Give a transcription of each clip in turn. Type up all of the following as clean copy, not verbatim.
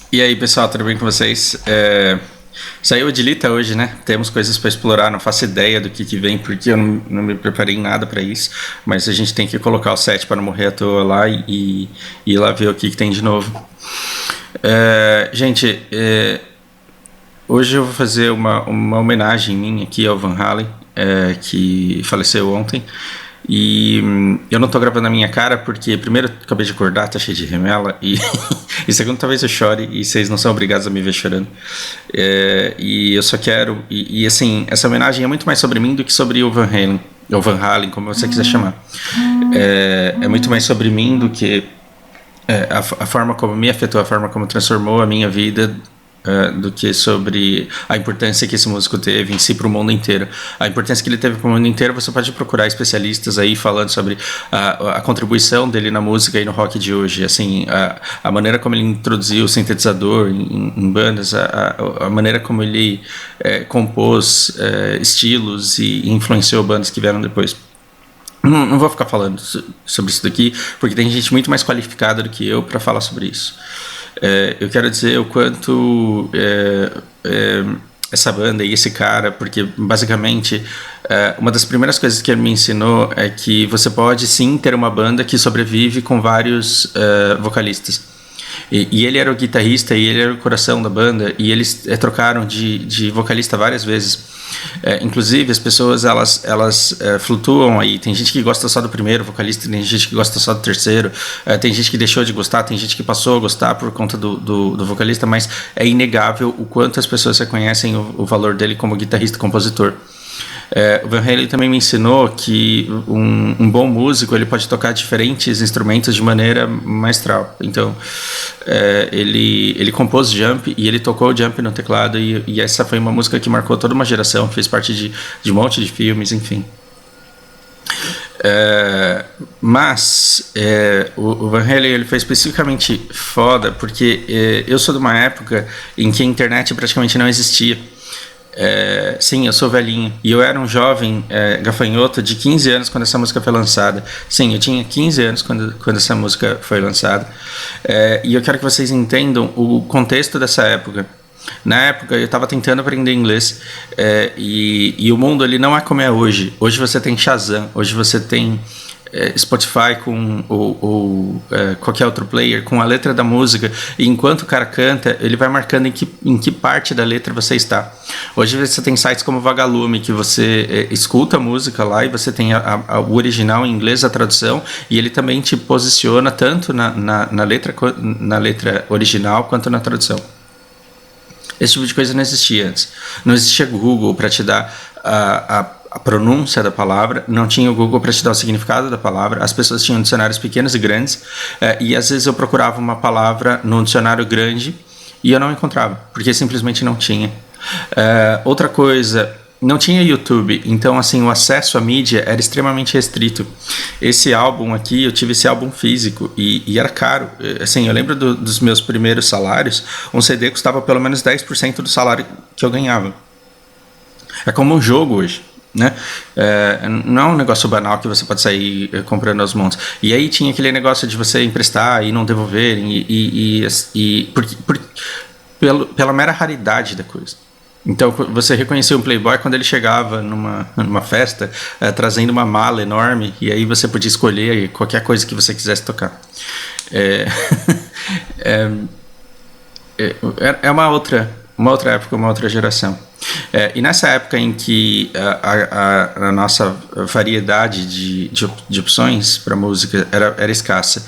E aí, pessoal, tudo bem com vocês? Saiu a Dilita hoje, né? Temos coisas para explorar, não faço ideia do que vem, porque eu não me preparei em nada para isso. Mas a gente tem que colocar o set para não morrer à toa lá e ir lá ver o que tem de novo. Gente, hoje eu vou fazer uma homenagem minha aqui ao Van Halen, que faleceu ontem. E eu não tô gravando a minha cara porque, primeiro, eu acabei de acordar, tá cheio de remela, e segundo, talvez eu chore, e vocês não são obrigados a me ver chorando. E eu só quero. Assim, essa homenagem é muito mais sobre mim do que sobre o Van Halen, ou Van Halen, como você quiser chamar. É muito mais sobre mim do que a forma como me afetou, a forma como transformou a minha vida, do que sobre a importância que esse músico teve em si para o mundo inteiro. A importância que ele teve para o mundo inteiro, você pode procurar especialistas aí falando sobre a contribuição dele na música e no rock de hoje, assim, a maneira como ele introduziu o sintetizador em bandas, a maneira como ele compôs estilos e influenciou bandas que vieram depois. Não vou ficar falando sobre isso daqui, porque tem gente muito mais qualificada do que eu para falar sobre isso. Eu quero dizer o quanto essa banda e esse cara, porque basicamente uma das primeiras coisas que ele me ensinou é que você pode sim ter uma banda que sobrevive com vários vocalistas. E ele era o guitarrista e ele era o coração da banda, e eles trocaram de vocalista várias vezes. Inclusive as pessoas elas flutuam aí. Tem gente que gosta só do primeiro vocalista, tem gente que gosta só do terceiro, tem gente que deixou de gostar, tem gente que passou a gostar por conta do vocalista, mas é inegável o quanto as pessoas reconhecem o valor dele como guitarrista e compositor. O Van Halen também me ensinou que um bom músico ele pode tocar diferentes instrumentos de maneira maestral. Então ele compôs Jump e ele tocou Jump no teclado, e essa foi uma música que marcou toda uma geração, fez parte de um monte de filmes, enfim. Mas o Van Halen ele foi especificamente foda porque eu sou de uma época em que a internet praticamente não existia. Sim, eu sou velhinho. E eu era um jovem gafanhoto de 15 anos quando essa música foi lançada. Sim, eu tinha 15 anos quando essa música foi lançada. E eu quero que vocês entendam o contexto dessa época. Na época eu estava tentando aprender inglês, e o mundo ele não é como é hoje. Hoje você tem Shazam, hoje você tem Spotify ou qualquer outro player com a letra da música, e enquanto o cara canta ele vai marcando em que parte da letra você está. Hoje você tem sites como Vagalume que você escuta a música lá e você tem o original em inglês, a tradução, e ele também te posiciona tanto na letra original quanto na tradução. Esse tipo de coisa não existia antes. Não existia Google para te dar a pronúncia da palavra, não tinha o Google para te dar o significado da palavra. As pessoas tinham dicionários pequenos e grandes, e às vezes eu procurava uma palavra num dicionário grande e eu não encontrava, porque simplesmente não tinha. Outra coisa, não tinha YouTube, então assim, o acesso à mídia era extremamente restrito. Esse álbum aqui, eu tive esse álbum físico e era caro. Assim, eu lembro dos meus primeiros salários, um CD custava pelo menos 10% do salário que eu ganhava. É como um jogo hoje, né? Não é um negócio banal que você pode sair comprando aos montes. E aí tinha aquele negócio de você emprestar e não devolverem, pela mera raridade da coisa. Então você reconhecia um playboy quando ele chegava numa festa trazendo uma mala enorme, e aí você podia escolher qualquer coisa que você quisesse tocar. É uma outra época, uma outra geração. E nessa época em que a nossa variedade de opções para música era escassa,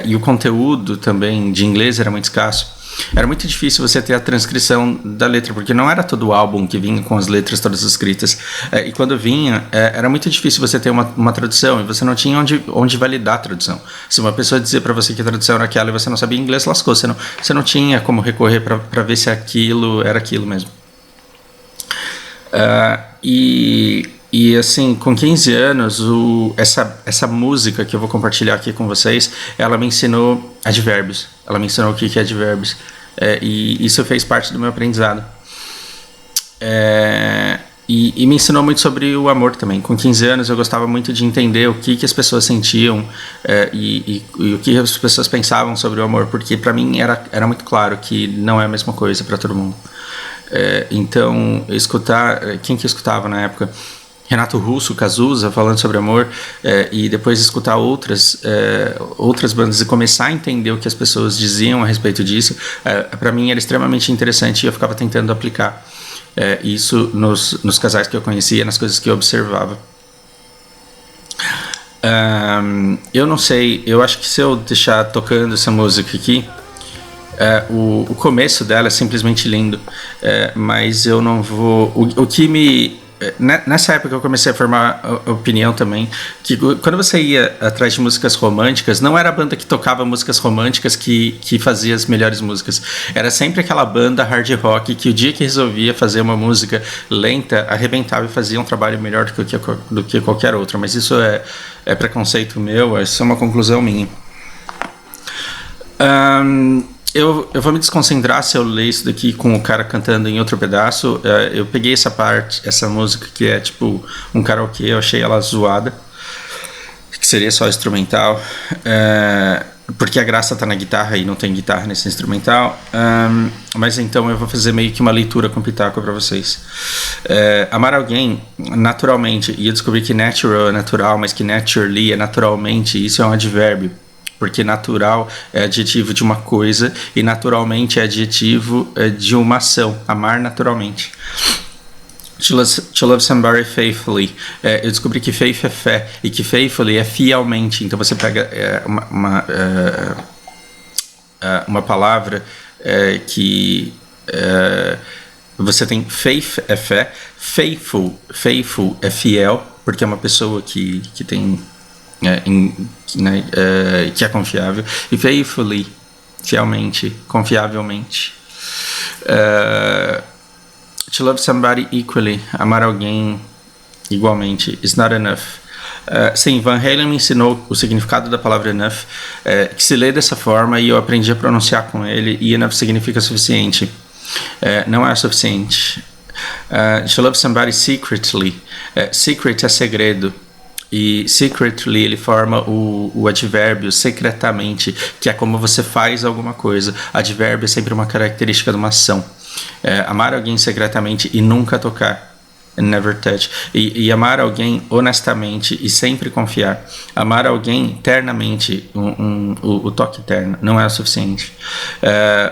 e o conteúdo também de inglês era muito escasso, era muito difícil você ter a transcrição da letra, porque não era todo o álbum que vinha com as letras todas escritas, e quando vinha, era muito difícil você ter uma tradução, e você não tinha onde validar a tradução. Se uma pessoa dizia para você que a tradução era aquela e você não sabia inglês, lascou. Você não tinha como recorrer para ver se aquilo era aquilo mesmo. E assim, com 15 anos, essa música que eu vou compartilhar aqui com vocês, ela me ensinou advérbios. Ela me ensinou o que é advérbios. E isso fez parte do meu aprendizado. e me ensinou muito sobre o amor também. Com 15 anos eu gostava muito de entender o que as pessoas sentiam e o que as pessoas pensavam sobre o amor, porque para mim era muito claro que não é a mesma coisa para todo mundo. Então, escutar... Quem que eu escutava na época? Renato Russo, Cazuza, falando sobre amor, e depois escutar outras bandas e começar a entender o que as pessoas diziam a respeito disso, para mim era extremamente interessante e eu ficava tentando aplicar isso nos casais que eu conhecia, nas coisas que eu observava. Eu não sei, eu acho que se eu deixar tocando essa música aqui, o começo dela é simplesmente lindo, mas eu não vou... O que me... Nessa época eu comecei a formar opinião também, que quando você ia atrás de músicas românticas, não era a banda que tocava músicas românticas que fazia as melhores músicas. Era sempre aquela banda hard rock que o dia que resolvia fazer uma música lenta, arrebentava e fazia um trabalho melhor do que qualquer outro. Mas isso é preconceito meu, isso é uma conclusão minha. Eu vou me desconcentrar se eu ler isso daqui com o cara cantando em outro pedaço. Eu peguei essa música que é tipo um karaokê, eu achei ela zoada, que seria só instrumental, porque a graça tá na guitarra e não tem guitarra nesse instrumental. Mas então eu vou fazer meio que uma leitura com pitaco para vocês. Amar alguém naturalmente, e eu descobri que natural é natural, mas que naturally é naturalmente, isso é um advérbio. Porque natural é adjetivo de uma coisa e naturalmente é adjetivo de uma ação. Amar naturalmente. To love somebody faithfully. Eu descobri que faith é fé e que faithfully é fielmente. Então você pega uma palavra que você tem faith é fé, faithful é fiel, porque é uma pessoa que tem... que é confiável, e faithfully, fielmente, confiavelmente. To love somebody equally, amar alguém igualmente, is not enough. Sim, Van Halen me ensinou o significado da palavra enough, que se lê dessa forma e eu aprendi a pronunciar com ele, e enough significa suficiente. Não é suficiente. To love somebody secretly, secret é segredo. E secretly ele forma o advérbio secretamente, que é como você faz alguma coisa. Advérbio é sempre uma característica de uma ação. Amar alguém secretamente e nunca tocar. Never touch. E amar alguém honestamente e sempre confiar. Amar alguém ternamente, o toque terno, não é o suficiente.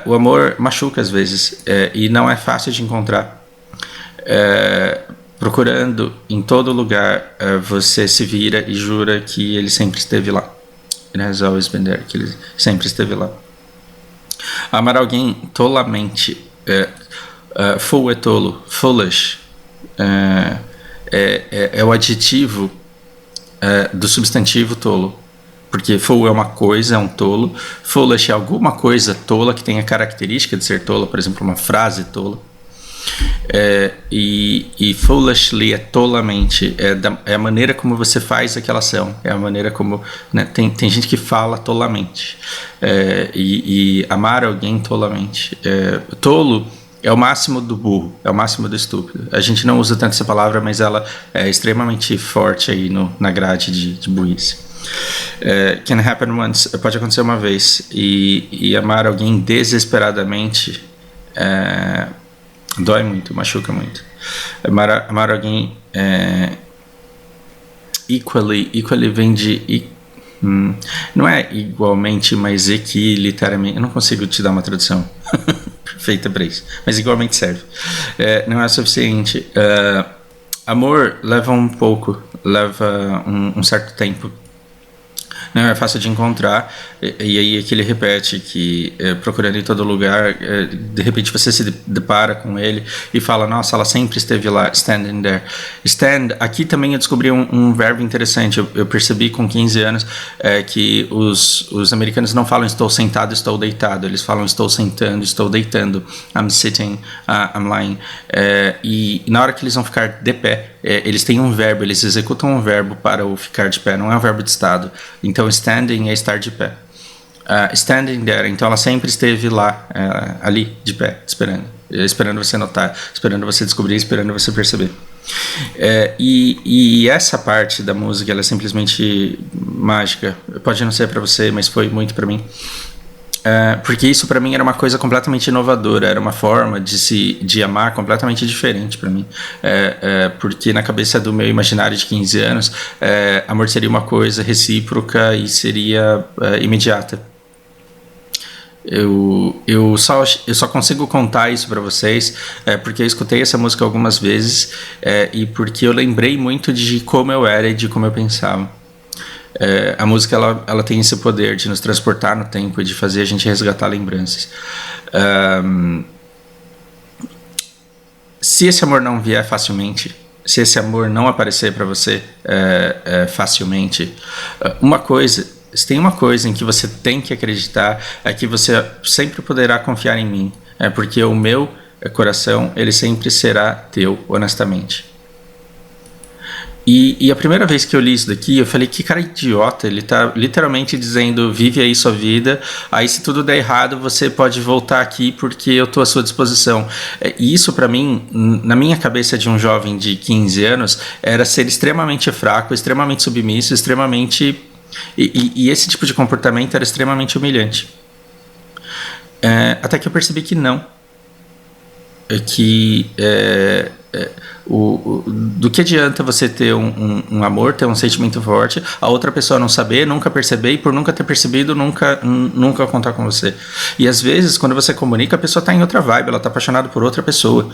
O amor machuca às vezes, e não é fácil de encontrar. Procurando em todo lugar, você se vira e jura que ele sempre esteve lá. It has always been there, que ele sempre esteve lá. Amar alguém tolamente, fool é tolo, foolish, é o adjetivo do substantivo tolo. Porque fool é uma coisa, é um tolo. Foolish é alguma coisa tola que tem a característica de ser tola, por exemplo, uma frase tola. E foolishly é tolamente, é a maneira como você faz aquela ação, é a maneira como, né, tem gente que fala tolamente, e amar alguém tolamente, tolo é o máximo do burro, é o máximo do estúpido. A gente não usa tanto essa palavra, mas ela é extremamente forte aí na grade de burrice. Can happen once, pode acontecer uma vez, e amar alguém desesperadamente dói muito, machuca muito. Amar alguém equally vem de não é igualmente, mas equilitariamente. Eu não consigo te dar uma tradução perfeita para isso, mas igualmente serve. Não é suficiente. Amor leva um certo tempo. Não é fácil de encontrar, e aí aqui ele repete que procurando em todo lugar, de repente você se depara com ele e fala, nossa, ela sempre esteve lá, standing there. Stand, aqui também eu descobri um verbo interessante. Eu percebi com 15 anos que os americanos não falam estou sentado, estou deitado, eles falam estou sentando, estou deitando, I'm sitting, I'm lying, e na hora que eles vão ficar de pé, eles têm um verbo, eles executam um verbo para o ficar de pé, não é um verbo de estado. Então standing é estar de pé. Standing there, então ela sempre esteve lá, ali de pé, esperando você notar, esperando você descobrir, esperando você perceber. E essa parte da música, ela é simplesmente mágica. Pode não ser para você, mas foi muito para mim. Porque isso para mim era uma coisa completamente inovadora, era uma forma de amar completamente diferente para mim. Porque na cabeça do meu imaginário de 15 anos, amor seria uma coisa recíproca e seria imediata. Eu só consigo contar isso para vocês porque eu escutei essa música algumas vezes e porque eu lembrei muito de como eu era e de como eu pensava. A música ela tem esse poder de nos transportar no tempo e de fazer a gente resgatar lembranças. Se esse amor não vier facilmente, se esse amor não aparecer para você facilmente, se tem uma coisa em que você tem que acreditar, é que você sempre poderá confiar em mim, porque o meu coração ele sempre será teu, honestamente. E a primeira vez que eu li isso daqui, eu falei, que cara idiota, ele tá literalmente dizendo, vive aí sua vida, aí se tudo der errado, você pode voltar aqui porque eu tô à sua disposição. E isso pra mim, na minha cabeça de um jovem de 15 anos, era ser extremamente fraco, extremamente submisso, extremamente... E esse tipo de comportamento era extremamente humilhante. Até que eu percebi que não. Do que adianta você ter um amor, ter um sentimento forte, a outra pessoa não saber, nunca perceber, e por nunca ter percebido, nunca contar com você. E às vezes, quando você comunica, a pessoa está em outra vibe, ela está apaixonada por outra pessoa.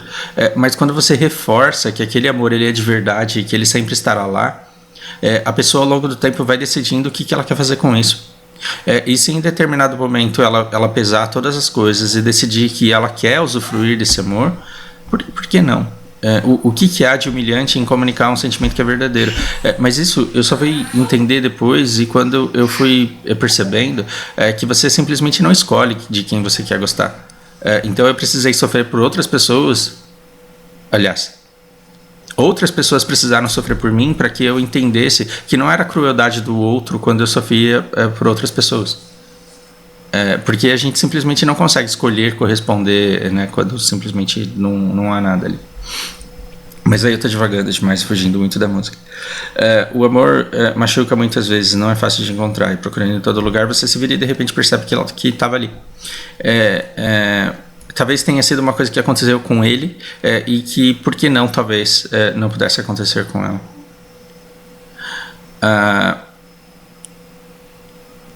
Mas quando você reforça que aquele amor ele é de verdade e que ele sempre estará lá, a pessoa ao longo do tempo vai decidindo o que ela quer fazer com isso. E se em determinado momento ela pesar todas as coisas e decidir que ela quer usufruir desse amor, por que não? O que há de humilhante em comunicar um sentimento que é verdadeiro? Mas isso eu só fui entender depois, e quando eu fui percebendo que você simplesmente não escolhe de quem você quer gostar. Então eu precisei sofrer por outras pessoas. Aliás, outras pessoas precisaram sofrer por mim para que eu entendesse que não era a crueldade do outro quando eu sofria por outras pessoas. Porque a gente simplesmente não consegue escolher corresponder, né, quando simplesmente não há nada ali. Mas aí eu tô divagando demais, fugindo muito da música. O amor machuca muitas vezes, não é fácil de encontrar, e procurando em todo lugar você se vira e de repente percebe que estava ali. Talvez tenha sido uma coisa que aconteceu com ele e que, por que não, talvez não pudesse acontecer com ela.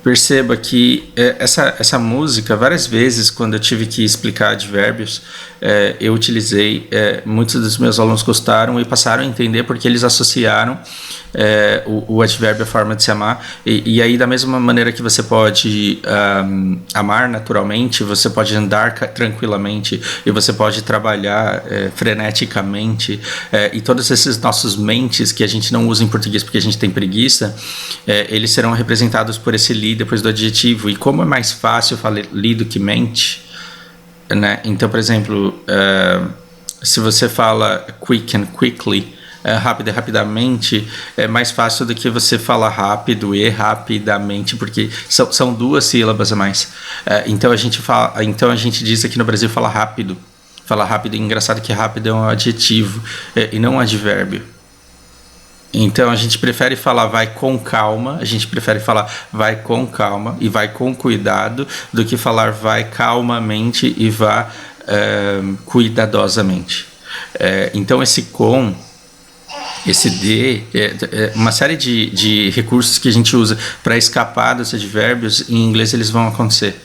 Perceba que essa música, várias vezes, quando eu tive que explicar advérbios, eu utilizei, muitos dos meus alunos gostaram e passaram a entender porque eles associaram o advérbio à forma de se amar. E aí, da mesma maneira que você pode amar naturalmente, você pode andar tranquilamente e você pode trabalhar freneticamente, e todos esses nossos mentes que a gente não usa em português porque a gente tem preguiça, eles serão representados por esse li depois do adjetivo. E como é mais fácil falar li do que mente, né? Então, por exemplo, se você fala quick and quickly, rápido e rapidamente, é mais fácil do que você falar rápido e rapidamente, porque são duas sílabas a mais. Então a gente diz aqui no Brasil fala rápido. Fala rápido, e engraçado que rápido é um adjetivo e não um advérbio. Então a gente prefere falar vai com calma, a gente prefere falar vai com calma e vai com cuidado, do que falar vai calmamente e vá cuidadosamente. Então esse com, esse de, uma série de recursos que a gente usa para escapar dos advérbios, em inglês eles vão acontecer.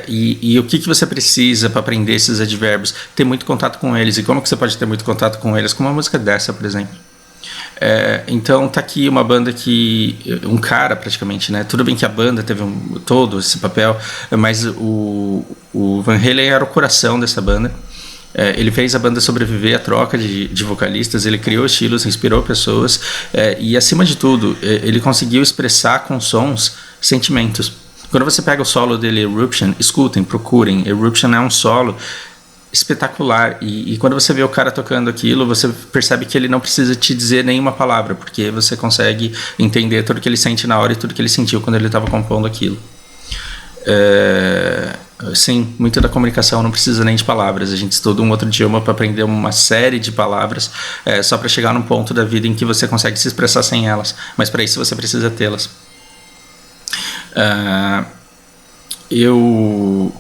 E o que você precisa para aprender esses advérbios? Ter muito contato com eles. E como que você pode ter muito contato com eles? Com uma música dessa, por exemplo. Então tá aqui uma banda um cara praticamente, né? Tudo bem que a banda teve todo esse papel, mas o Van Halen era o coração dessa banda. Ele fez a banda sobreviver à troca de vocalistas, ele criou estilos, inspirou pessoas, e acima de tudo ele conseguiu expressar com sons sentimentos. Quando você pega o solo dele, Eruption, escutem, procurem. Eruption é um solo espetacular, e quando você vê o cara tocando aquilo, você percebe que ele não precisa te dizer nenhuma palavra, porque você consegue entender tudo que ele sente na hora e tudo que ele sentiu quando ele estava compondo aquilo. Sim, muito da comunicação não precisa nem de palavras. A gente estuda um outro idioma para aprender uma série de palavras, só para chegar num ponto da vida em que você consegue se expressar sem elas. Mas para isso você precisa tê-las. Eu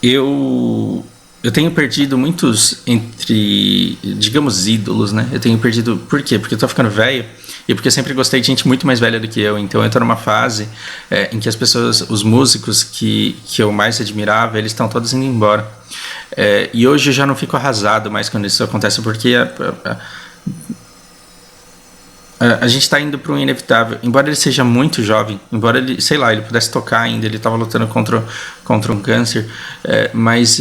eu eu tenho perdido muitos digamos, ídolos, né? Eu tenho perdido, por quê? Porque eu tô ficando velho e porque eu sempre gostei de gente muito mais velha do que eu. Então eu tô numa fase em que as pessoas, os músicos que eu mais admirava, eles estão todos indo embora. E hoje eu já não fico arrasado mais quando isso acontece, porque a gente está indo para um inevitável. Embora ele seja muito jovem, embora ele, sei lá, ele pudesse tocar ainda, ele estava lutando contra um câncer, mas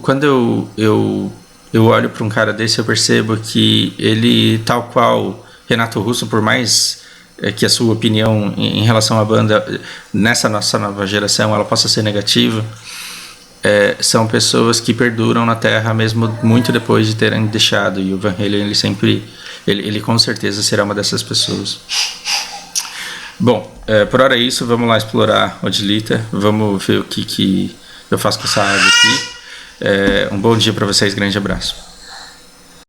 quando eu olho para um cara desse, eu percebo que ele, tal qual Renato Russo, por mais que a sua opinião em relação à banda nessa nossa nova geração ela possa ser negativa, são pessoas que perduram na Terra mesmo muito depois de terem deixado. E o Van Halen, ele com certeza será uma dessas pessoas. Bom, por hora é isso. Vamos lá explorar Odilita. Vamos ver o que eu faço com essa água aqui. Um bom dia para vocês. Grande abraço.